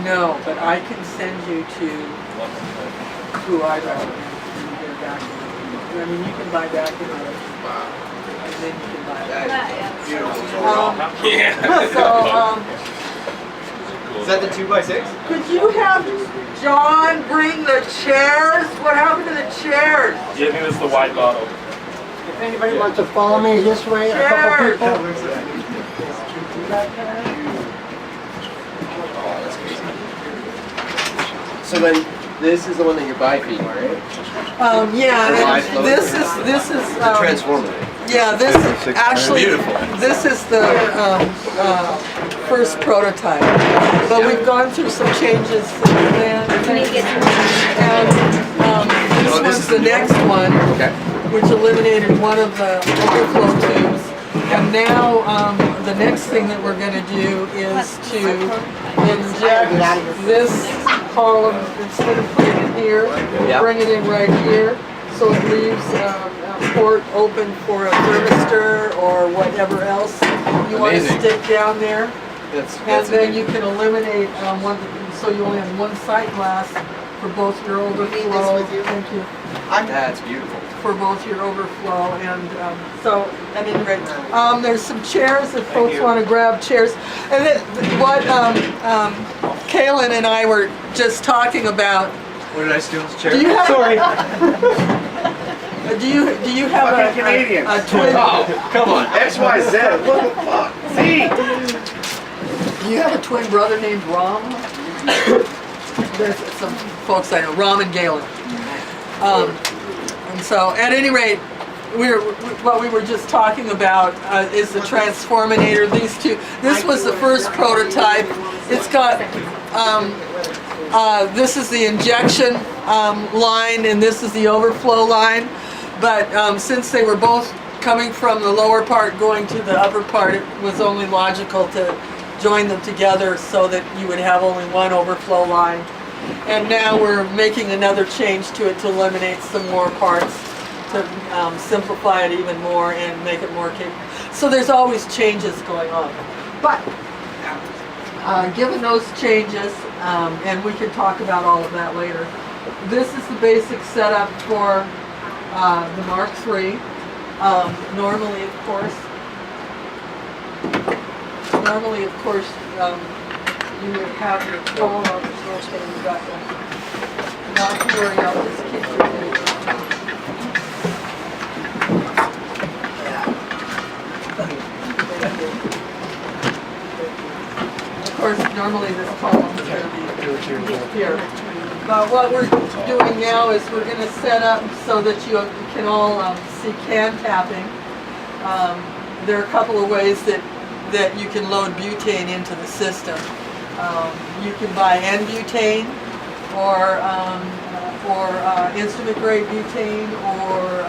No, but I can send you to who I recommend and get back. I mean, you can buy back in others, and then you can buy it. Is that the 2x6? Could you have John bring the chairs? What happened to the chairs? Yeah, I think this is the white bottle. If anybody wants to follow me this way, a couple Chairs! people. So then, this is the one that you're bifeeding, right? Yeah, and this is Transformative. yeah, this is actually Beautiful. this is the first prototype, but we've gone through some changes since then. And this was the next one, Okay. which eliminated one of the overflow tubes. And now the next thing that we're going to do is to inject this column, instead of putting it here, bring it in right here, so it leaves a port open for a thermistor or whatever else you want to Amazing. stick down there. That's And then amazing. you can eliminate one, so you only have one sight glass for both your overflow. Thank you. That's beautiful. For both your overflow and so at any rate, there's some chairs if folks want to grab chairs. And then what Kaylin and I were just talking about. What did I steal his chair? Do you have? Sorry. Do you have a twin? Oh, come on. XYZ. What the fuck? See? Do you have a twin brother named Ram? There's some folks I know, Ram and Galen. And so, at any rate, what we were just talking about is the transforminator. These two. This was the first prototype. It's got. This is the injection line, and this is the overflow line. But since they were both coming from the lower part going to the upper part, it was only logical to join them together so that you would have only one overflow line. And now we're making another change to it to eliminate some more parts, to simplify it even more and make it more capable. So there's always changes going on. But given those changes, and we can talk about all of that later, this is the basic setup for the Mark III. Normally, of course, you would have your phone on the source that you've got to not to worry, I'll just keep your page. Of course, normally this column is going to be here. But what we're doing now is we're going to set up so that you can all see can tapping. There are a couple of ways that you can load butane into the system. You can buy N-butane or instrument grade butane or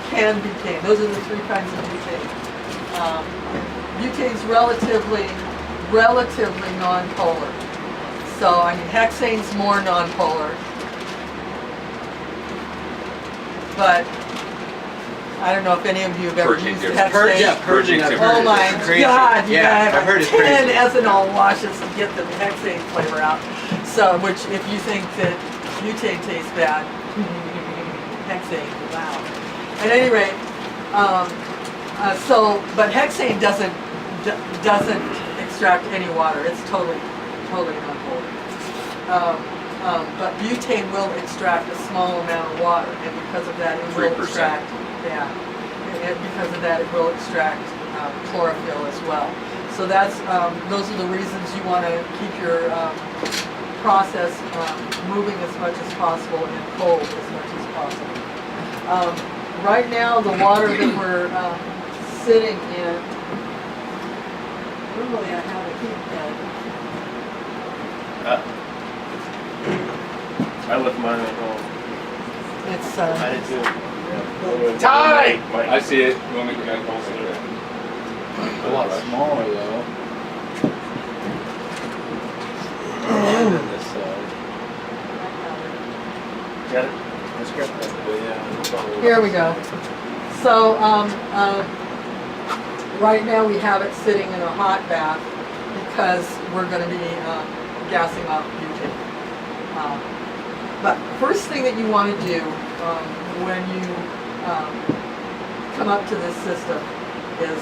canned butane. Those are the three kinds of butane. Butane's relatively non-polar. So I mean, hexane's more non-polar. But I don't know if any of you have ever used hexane. Yeah, purging. Oh my Crazy. God! You Yeah, gotta I've heard it's have 10 crazy. ethanol washes to get the hexane flavor out. So, which if you think that butane tastes bad, hexane, wow. At any rate, but hexane doesn't extract any water. It's totally non-polar. But butane will extract a small amount of water, and because of that, it will 3%. extract. Yeah, and because of that, it will extract chlorophyll as well. So that's those are the reasons you want to keep your process moving as much as possible and cold as much as possible. Right now, the water that we're sitting in. Normally, I have a heat pad. I left mine at home. It's I did too. Ty! I see it. You want to make a call to it? A lot smaller though. And then this side. Got it? Let's grab that. Yeah. Here we go. So right now we have it sitting in a hot bath because we're going to be gassing off butane. But first thing that you want to do when you come up to this system is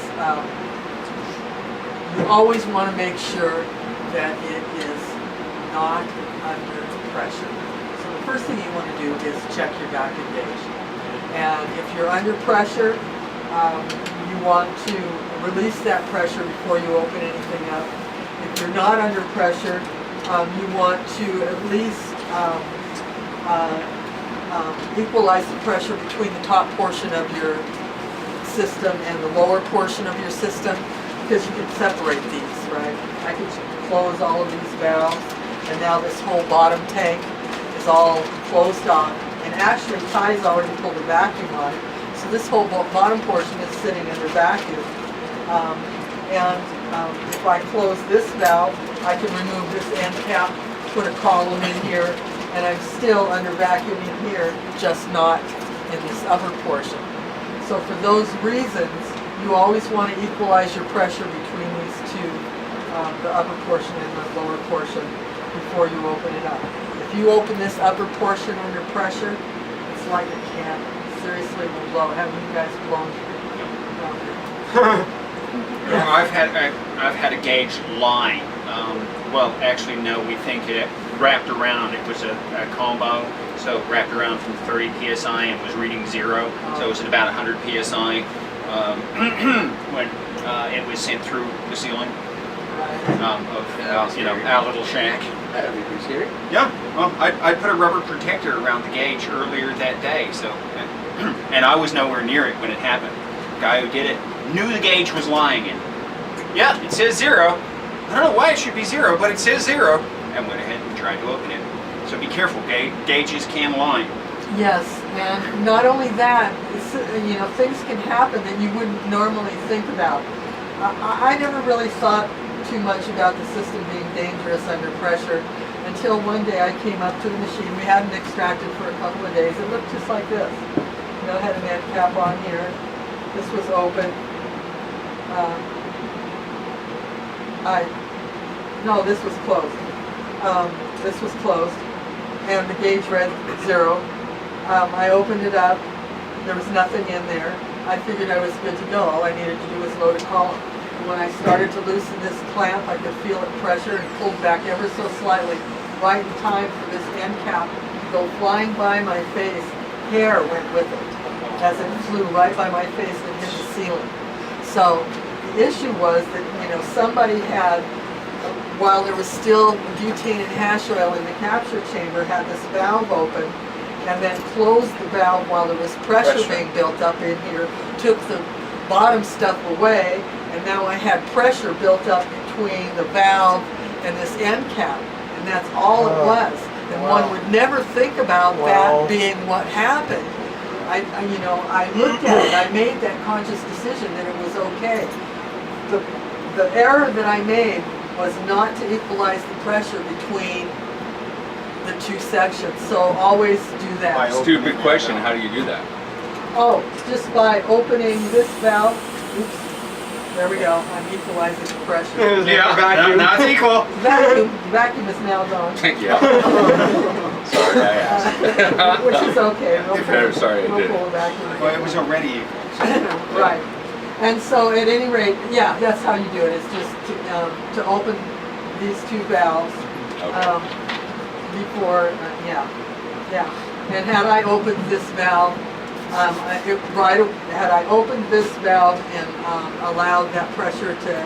you always want to make sure that it is not under pressure. So the first thing you want to do is check your vacuum gauge. And if you're under pressure, you want to release that pressure before you open anything up. If you're not under pressure, you want to at least equalize the pressure between the top portion of your system and the lower portion of your system, because you can separate these, right? I can close all of these valves, and now this whole bottom tank is all closed off. And actually, Ty's already pulled a vacuum on it, so this whole bottom portion is sitting under vacuum. If I close this valve, I can remove this end cap, put a column in here, and I'm still under vacuum in here, just not in this upper portion. So for those reasons, you always want to equalize your pressure between these two, the upper portion and the lower portion, before you open it up. If you open this upper portion under pressure, it's like a can. Seriously, will blow. Haven't you guys blown? No, I've had a gauge line. Well, actually, no. We think it wrapped around. It was a combo, so it wrapped around from 30 psi and was reading 0. So it was at about 100 psi when it was sent through the ceiling of our little shack. That'd be pretty scary. Yeah. Well, I put a rubber protector around the gauge earlier that day, so and I was nowhere near it when it happened. The guy who did it knew the gauge was lying, and yeah, it says 0. I don't know why it should be 0, but it says 0, and went ahead and tried to open it. So be careful, gauges can lie. Yes, and not only that, things can happen that you wouldn't normally think about. I never really thought too much about the system being dangerous under pressure until one day I came up to the machine. We hadn't extracted for a couple of days. It looked just like this. It had an end cap on here. This was open. No, this was closed. This was closed, and the gauge read 0. I opened it up. There was nothing in there. I figured I was good to go. All I needed to do was load a column. And when I started to loosen this clamp, I could feel it pressure and pulled back ever so slightly, right in time for this end cap to go flying by my face. Hair went with it as it flew right by my face and hit the ceiling. So the issue was that somebody had, while there was still butane and hash oil in the capture chamber, had this valve open and then closed the valve while there was pressure being built up in here, took the bottom stuff away, and now I had pressure built up between the valve and this end cap, and that's all it was. And one would never think about that being what happened. I looked at it. I made that conscious decision that it was okay. The error that I made was not to equalize the pressure between the two sections. So always do that. Stupid question, how do you do that? Oh, just by opening this valve. Oops. There we go. I'm equalizing the pressure. Yeah, now it's equal. Vacuum is now gone. Yeah. Sorry, I asked. Which is okay. I'm sorry I did. Well, it was already equal. Right. And so at any rate, yeah, that's how you do it. It's just to open these two valves before, And had I opened this valve, had I opened this valve and allowed that pressure to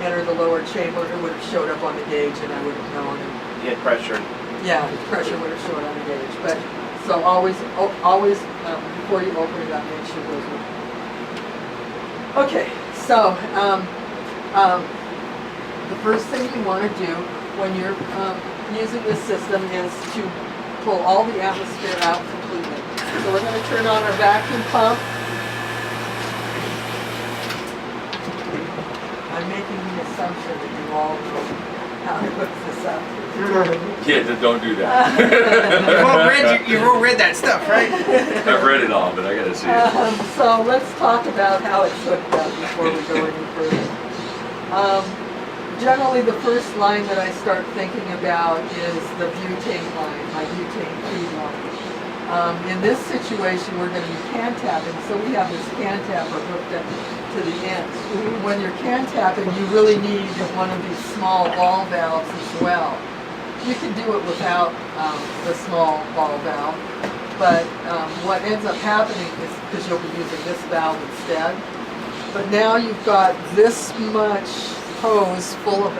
enter the lower chamber, it would have showed up on the gauge and I would have known. You had pressure. Yeah, the pressure would have showed on the gauge. But so always before you open it up, make sure those are. Okay, so the first thing you want to do when you're using this system is to pull all the atmosphere out completely. So we're going to turn on our vacuum pump. I'm making the assumption that you all know how to hook this up. Kids, don't do that. You've all read that stuff, right? I've read it all, but I gotta see it. So let's talk about how it's hooked up before we go any further. generally the first line that I start thinking about is the butane line, my butane feed line. In this situation, we're going to be can tapping, so we have this can tapper hooked up to the end. When you're can tapping, you really need one of these small ball valves as well. You can do it without the small ball valve, but what ends up happening is, because you'll be using this valve instead, but now you've got this much hose full of